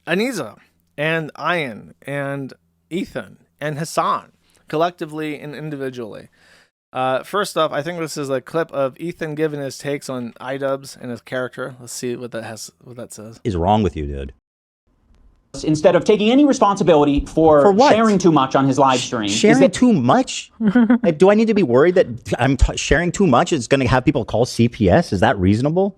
Aniza and Ian and Ethan and Hassan, collectively and individually. First off, I think this is a clip of Ethan giving his takes on Idubbbz and his character. Let's see what that says. Is wrong with you, dude? Instead of taking any responsibility for sharing too much on his live stream. Sharing too much? Like, do I need to be worried that I'm sharing too much is going to have people call CPS? Is that reasonable?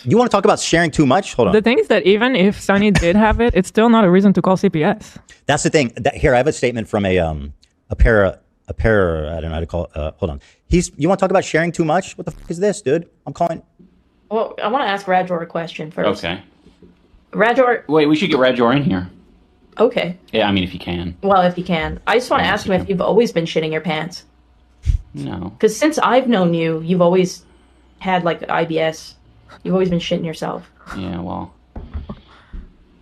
You want to talk about sharing too much? Hold on. The thing is that even if Sonny did have it, it's still not a reason to call CPS. That's the thing. Here, I have a statement from a para, I don't know how to call it. Hold on. You want to talk about sharing too much? What the fuck is this, dude? I'm calling. Well, I want to ask Rajor a question first. Okay. Rajor. Wait, we should get Rajor in here. Okay. Yeah, I mean, if you can. Well, if you can. I just want to ask him if you've always been shitting your pants. No. Because since I've known you, you've always had, like, IBS. You've always been shitting yourself. Yeah, well.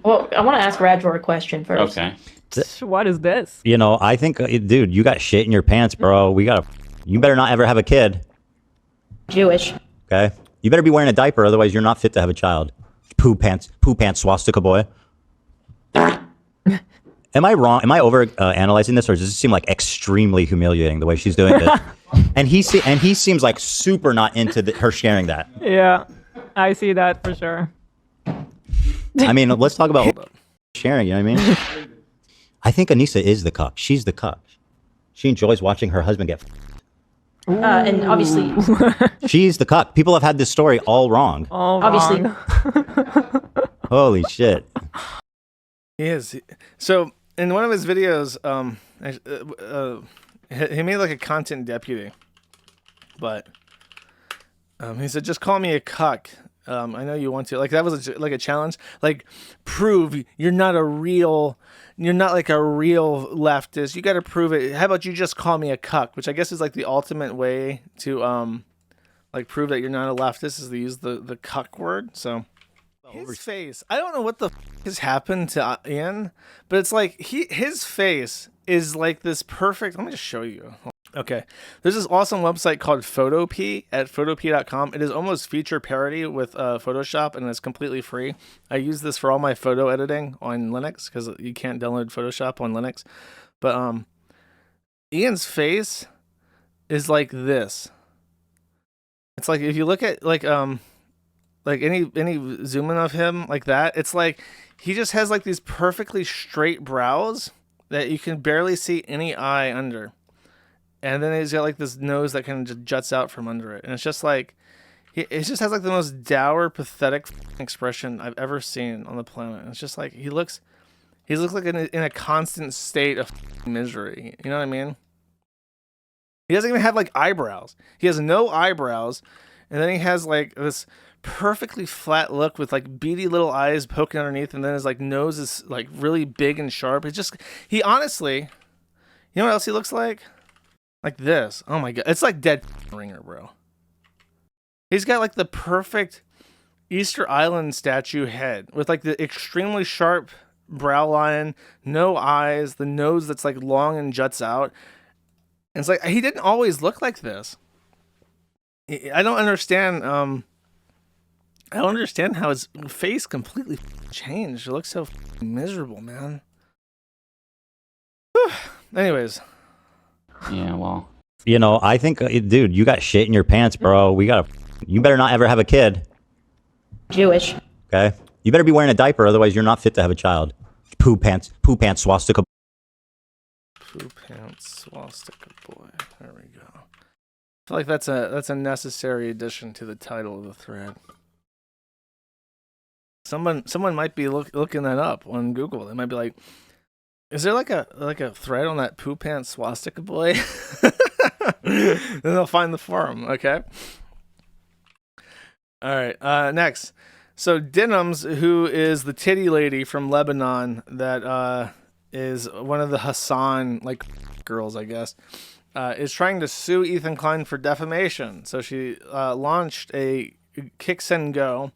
Well, I want to ask Rajor a question first. Okay. What is this? You know, I think, dude, you got shit in your pants, bro. You better not ever have a kid. Jewish. Okay? You better be wearing a diaper, otherwise you're not fit to have a child. Poo pants, swastika boy. Am I wrong? Am I over analyzing this, or does it seem like extremely humiliating the way she's doing this? and he seems like super not into her sharing that. Yeah, I see that for sure. I mean, let's talk about sharing. You know what I mean? I think Anissa is the cuck. She's the cuck. She enjoys watching her husband get. And obviously, she's the cuck. People have had this story all wrong. Obviously. Holy shit. He is. So in one of his videos, he made like a content deputy, but he said, "Just call me a cuck. I know you want to." Like that was like a challenge. Like, prove you're not like a real leftist. You got to prove it. How about you just call me a cuck? Which I guess is like the ultimate way to like prove that you're not a leftist, is to use the cuck word. So his face, I don't know what the has happened to Ian, but it's like his face is like this perfect. Let me just show you. Okay, there's this awesome website called Photopea at photopea.com. It is almost feature parody with Photoshop, and it's completely free. I use this for all my photo editing on Linux because you can't download Photoshop on Linux. But Ian's face is like this. It's like if you look at like any zoom in of him like that, it's like he just has like these perfectly straight brows that you can barely see any eye under. And then he's got like this nose that kind of just juts out from under it. And it's just like, it just has like the most dour, pathetic expression I've ever seen on the planet. And it's just like, he looks like in a constant state of misery. You know what I mean? He doesn't even have like eyebrows. He has no eyebrows. And then he has like this perfectly flat look with like beady little eyes poking underneath. And then his like nose is like really big and sharp. It's just, he honestly, you know what else he looks like? Like this. Oh my god. It's like Dead Ringer, bro. He's got like the perfect Easter Island statue head with like the extremely sharp brow line, no eyes, the nose that's like long and juts out. And it's like he didn't always look like this. I don't understand how his face completely changed. It looks so miserable, man. Anyways. Yeah, well. You know, I think, dude, you got shit in your pants, bro. You better not ever have a kid. Jewish. Okay? You better be wearing a diaper, otherwise you're not fit to have a child. Poo pants, swastika. Poo pants, swastika boy. There we go. I feel like that's a necessary addition to the title of the thread. Someone might be looking that up on Google. They might be like, is there like a thread on that poo pants swastika boy? Then they'll find the forum, okay? All right, next. So Denims, who is the titty lady from Lebanon that is one of the Hassan like girls, I guess, is trying to sue Ethan Klein for defamation. So she launched a kick send go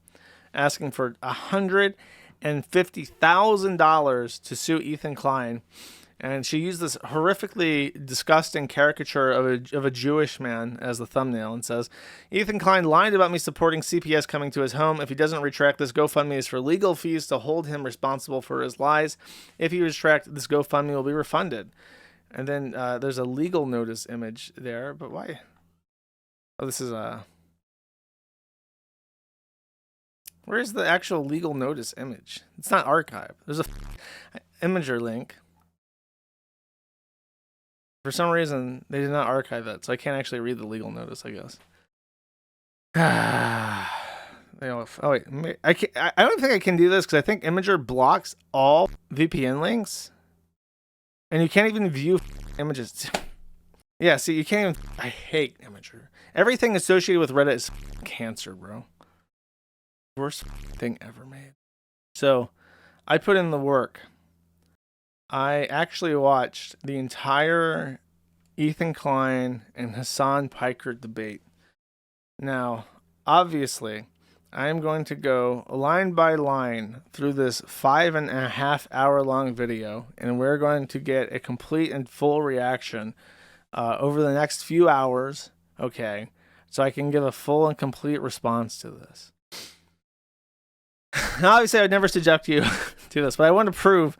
asking for $150,000 to sue Ethan Klein. And she used this horrifically disgusting caricature of a Jewish man as the thumbnail and says, Ethan Klein lied about me supporting CPS coming to his home. If he doesn't retract, this GoFundMe is for legal fees to hold him responsible for his lies. If he retracts, this GoFundMe will be refunded. And then there's a legal notice image there, but why? Oh, this is where's the actual legal notice image? It's not archived. There's a Imager link. For some reason, they did not archive that, so I can't actually read the legal notice, I guess. Oh, wait. I don't think I can do this because I think Imager blocks all VPN links. And you can't even view images. Yeah, see, you can't even... I hate Imager. Everything associated with Reddit is cancer, bro. Worst thing ever made. So, I put in the work. I actually watched the entire Ethan Klein and Hassan Piker debate. Now, obviously, I am going to go line by line through this 5.5 hour long video, and we're going to get a complete and full reaction over the next few hours, okay, so I can give a full and complete response to this. Now, obviously, I would never subject you to this, but I want to prove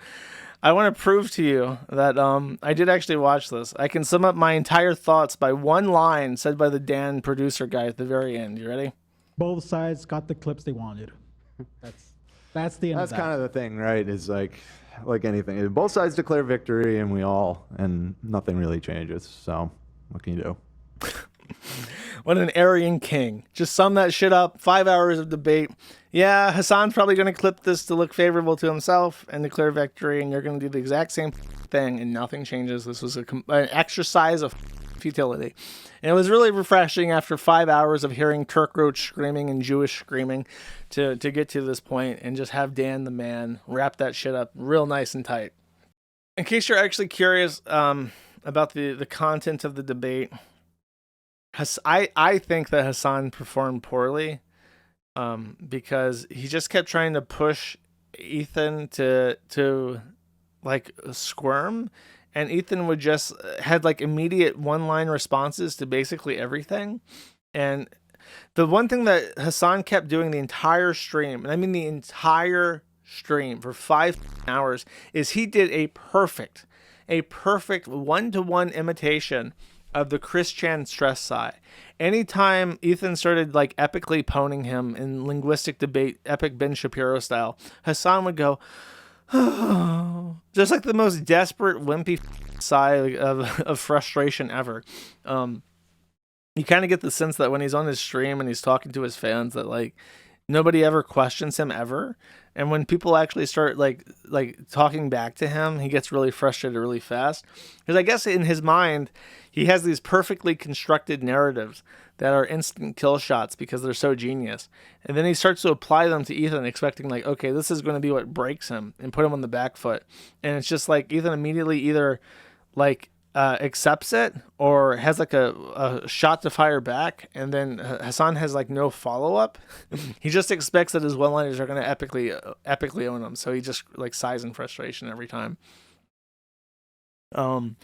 to you that I did actually watch this. I can sum up my entire thoughts by one line said by the Dan producer guy at the very end. You ready? Both sides got the clips they wanted. That's the end. That's kind of the thing, right? Is like anything. Both sides declare victory, and nothing really changes. So what can you do? What an Aryan king. Just sum that shit up. 5 hours of debate. Yeah, Hassan's probably going to clip this to look favorable to himself and declare victory, and you're going to do the exact same thing, and nothing changes. This was an exercise of futility. And it was really refreshing after 5 hours of hearing Turk Roach screaming and Jewish screaming to get to this point and just have Dan the man wrap that shit up real nice and tight. In case you're actually curious about the content of the debate, I think that Hassan performed poorly because he just kept trying to push Ethan to like squirm, and Ethan would just had like immediate one-line responses to basically everything. And the one thing that Hassan kept doing the entire stream, and I mean the entire stream for 5 hours, is he did a perfect one-to-one imitation of the Christian stress sigh. Anytime Ethan started like epically poning him in linguistic debate, epic Ben Shapiro style, Hassan would go, oh, just like the most desperate wimpy sigh of frustration ever. You kind of get the sense that when he's on his stream and he's talking to his fans that like nobody ever questions him ever. And when people actually start like talking back to him, he gets really frustrated really fast. Because I guess in his mind, he has these perfectly constructed narratives that are instant kill shots because they're so genius. And then he starts to apply them to Ethan, expecting like, okay, this is going to be what breaks him and put him on the back foot. And it's just like Ethan immediately either like accepts it or has like a shot to fire back, and then Hassan has like no follow-up. He just expects that his one-liners are going to epically own him, so he just like sighs in frustration every time. The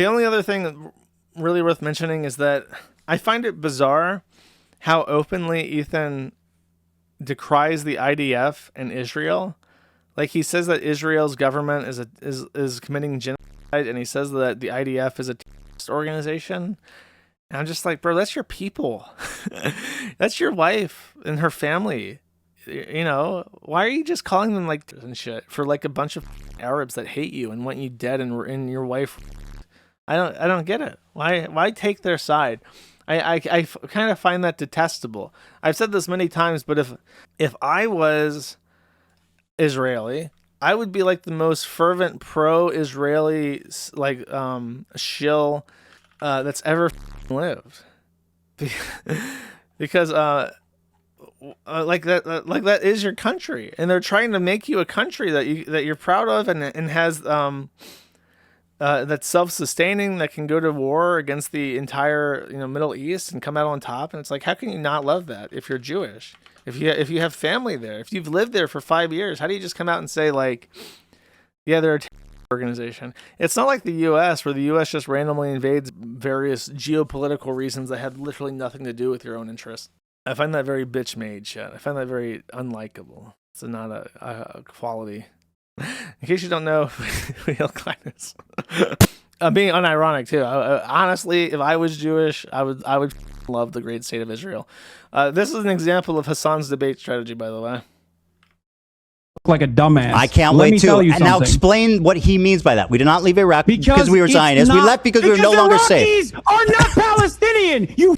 only other thing really worth mentioning is that I find it bizarre how openly Ethan decries the IDF and Israel. Like, he says that Israel's government is committing genocide, and he says that the IDF is a terrorist organization. And I'm just like, bro, that's your people. That's your wife and her family. You know, why are you just calling them like and shit for like a bunch of Arabs that hate you and want you dead and your wife? I don't get it. Why take their side? I kind of find that detestable. I've said this many times, but if I was Israeli, I would be like the most fervent pro-Israeli like shill that's ever lived, because like that is your country, and they're trying to make you a country that you're proud of and has that's self-sustaining, that can go to war against the entire Middle East and come out on top. And it's like, how can you not love that if you're Jewish? If you have family there, if you've lived there for 5 years, how do you just come out and say like Yeah, they're a organization. It's not like the U.S. where the U.S. just randomly invades various geopolitical reasons that have literally nothing to do with your own interests. I find that very bitch-made shit. I find that very unlikable. It's not a quality. In case you don't know who Ethan Klein is. I'm being unironic too. Honestly, if I was Jewish, I would love the great state of Israel. This is an example of Hassan's debate strategy, by the way. Like a dumbass. I can't Let wait me to. tell you And now something. explain what he means by that. We did not leave Iraq because we were it's Zionists. We not- left because we were no longer safe. Iraqis are not Palestinian. You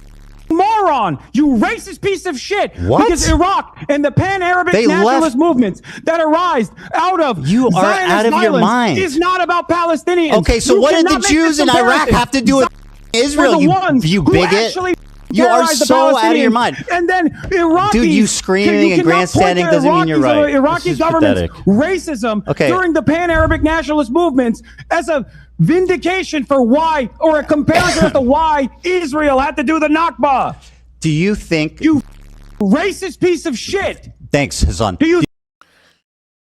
moron. You racist piece of shit. What? Because Iraq and the pan-Arabic They nationalist left- movements that arise out of You are Zionist out of your violence mind. is not about Palestinians. Okay, so You what did cannot the make Jews this in Iraq comparison. have to do with They're Israel? the ones You who bigot. actually You are terrorize the so out of your Palestinians. mind. And then Iraqis, Dude, you screaming and cannot point grandstanding to doesn't mean you're Iraqis or right. This Iraqi is government's pathetic. racism Okay. during the pan-Arabic nationalist movements as a vindication for why, or a comparison as to why Israel had to do the Nakba. Do you think? You racist piece of shit. Thanks, Hassan. Do you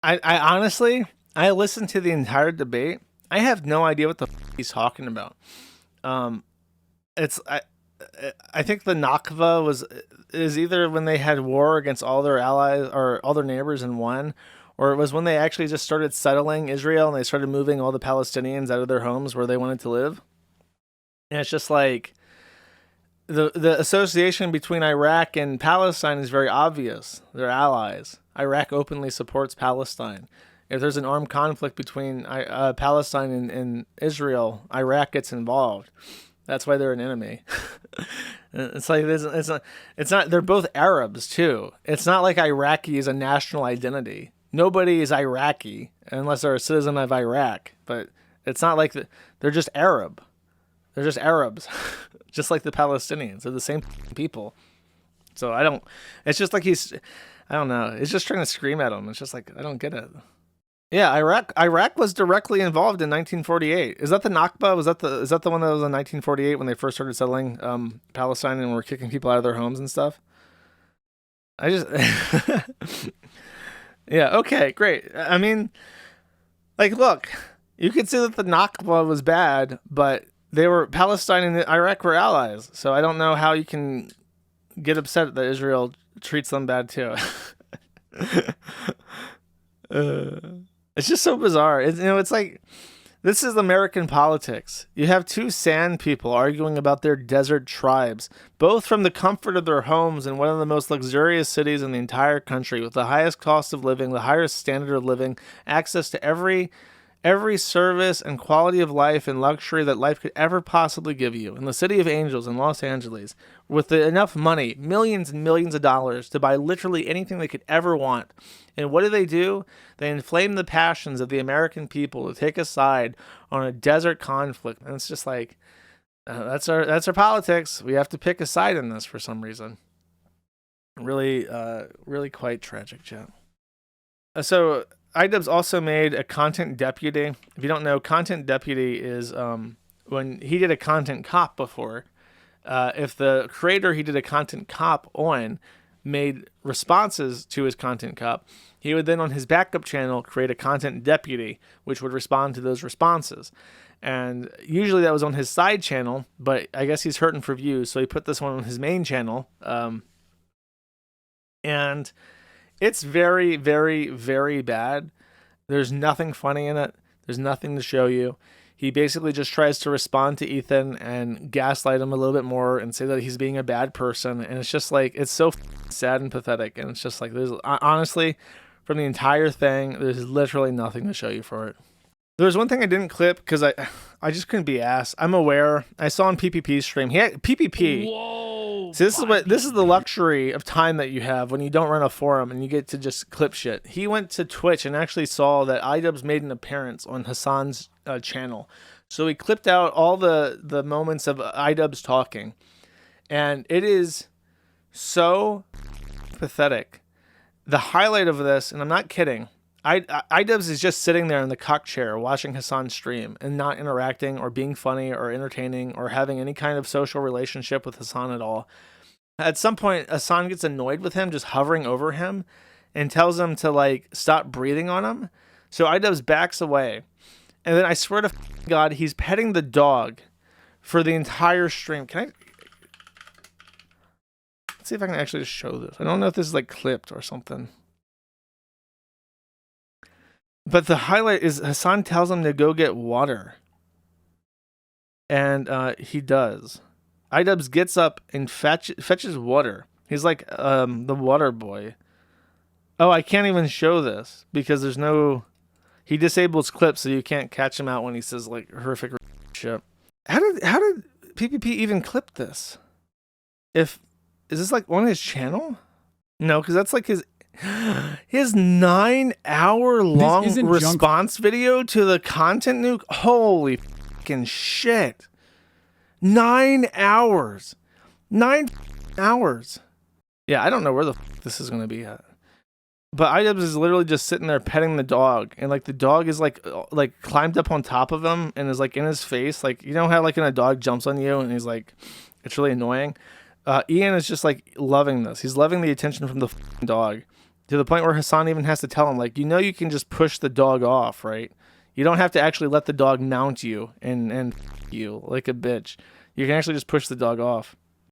I honestly, I listened to the entire debate. I have no idea what the he's talking about. I think the Nakba is either when they had war against all their allies or all their neighbors and won, or it was when they actually just started settling Israel and they started moving all the Palestinians out of their homes where they wanted to live. And it's just like the association between Iraq and Palestine is very obvious. They're allies. Iraq openly supports Palestine. If there's an armed conflict between Palestine and Israel, Iraq gets involved. That's why they're an enemy. It's like it's not. They're both Arabs too. It's not like Iraqi is a national identity. Nobody is Iraqi unless they're a citizen of Iraq. But it's not like they're just Arab. They're just Arabs, just like the Palestinians. They're the same people. So I don't. It's just like I don't know. It's just trying to scream at them. It's just like I don't get it. Yeah, Iraq was directly involved in 1948. Is that the Nakba? Is that the one that was in 1948 when they first started settling Palestine and were kicking people out of their homes and stuff? I just yeah, okay, great. I mean, like, look, you could say that the Nakba was bad, but Palestine and Iraq were allies. So I don't know how you can get upset that Israel treats them bad too. It's just so bizarre. It's like, this is American politics. You have two sand people arguing about their desert tribes, both from the comfort of their homes in one of the most luxurious cities in the entire country, with the highest cost of living, the highest standard of living, access to every service and quality of life and luxury that life could ever possibly give you, in the City of Angels in Los Angeles, with enough money, millions and millions of dollars, to buy literally anything they could ever want. And what do? They inflame the passions of the American people to take a side on a desert conflict. And it's just like, that's our politics. We have to pick a side in this for some reason. Really quite tragic, chat. So Idubbbz also made a content deputy. If you don't know, content deputy is when he did a content cop before. If the creator he did a content cop on made responses to his content cop, he would then on his backup channel create a content deputy, which would respond to those responses. And usually that was on his side channel, but I guess he's hurting for views, so he put this one on his main channel. And it's very, very, very bad. There's nothing funny in it. There's nothing to show you. He basically just tries to respond to Ethan and gaslight him a little bit more and say that he's being a bad person. And it's just like, it's so sad and pathetic. And it's just like, there's honestly, from the entire thing, there's literally nothing to show you for it. There's one thing I didn't clip because I just couldn't be asked. I'm aware. I saw on PPP's stream. He had PPP. Whoa. So this is the luxury of time that you have when you don't run a forum and you get to just clip shit. He went to Twitch and actually saw that Idubbbz made an appearance on Hassan's channel. So he clipped out all the moments of Idubbbz talking. And it is so pathetic. The highlight of this, and I'm not kidding, Idubbbz is just sitting there in the cuck chair watching Hassan stream and not interacting or being funny or entertaining or having any kind of social relationship with Hassan at all. At some point, Hassan gets annoyed with him just hovering over him and tells him to like stop breathing on him. So Idubbbz backs away. And then I swear to God, he's petting the dog for the entire stream. Can I... Let's see if I can actually just show this. I don't know if this is like clipped or something. But the highlight is Hassan tells him to go get water. And he does. Idubbbz gets up and fetches water. He's like the water boy. Oh, I can't even show this because there's no... He disables clips so you can't catch him out when he says like horrific shit. How did PPP even clip this? Is this like on his channel? No, because that's like his 9-hour long response video to the content nuke. Holy fucking shit! 9 hours, 9 hours. Yeah, I don't know where the fuck this is gonna be at. But Idubbbz is literally just sitting there petting the dog, and like the dog is like climbed up on top of him and is like in his face. Like, you know how like when a dog jumps on you and he's like, it's really annoying. Ian is just like loving this. He's loving the attention from the dog to the point where Hassan even has to tell him like, you can just push the dog off, right? You don't have to actually let the dog mount you and you like a bitch. You can actually just push the dog off.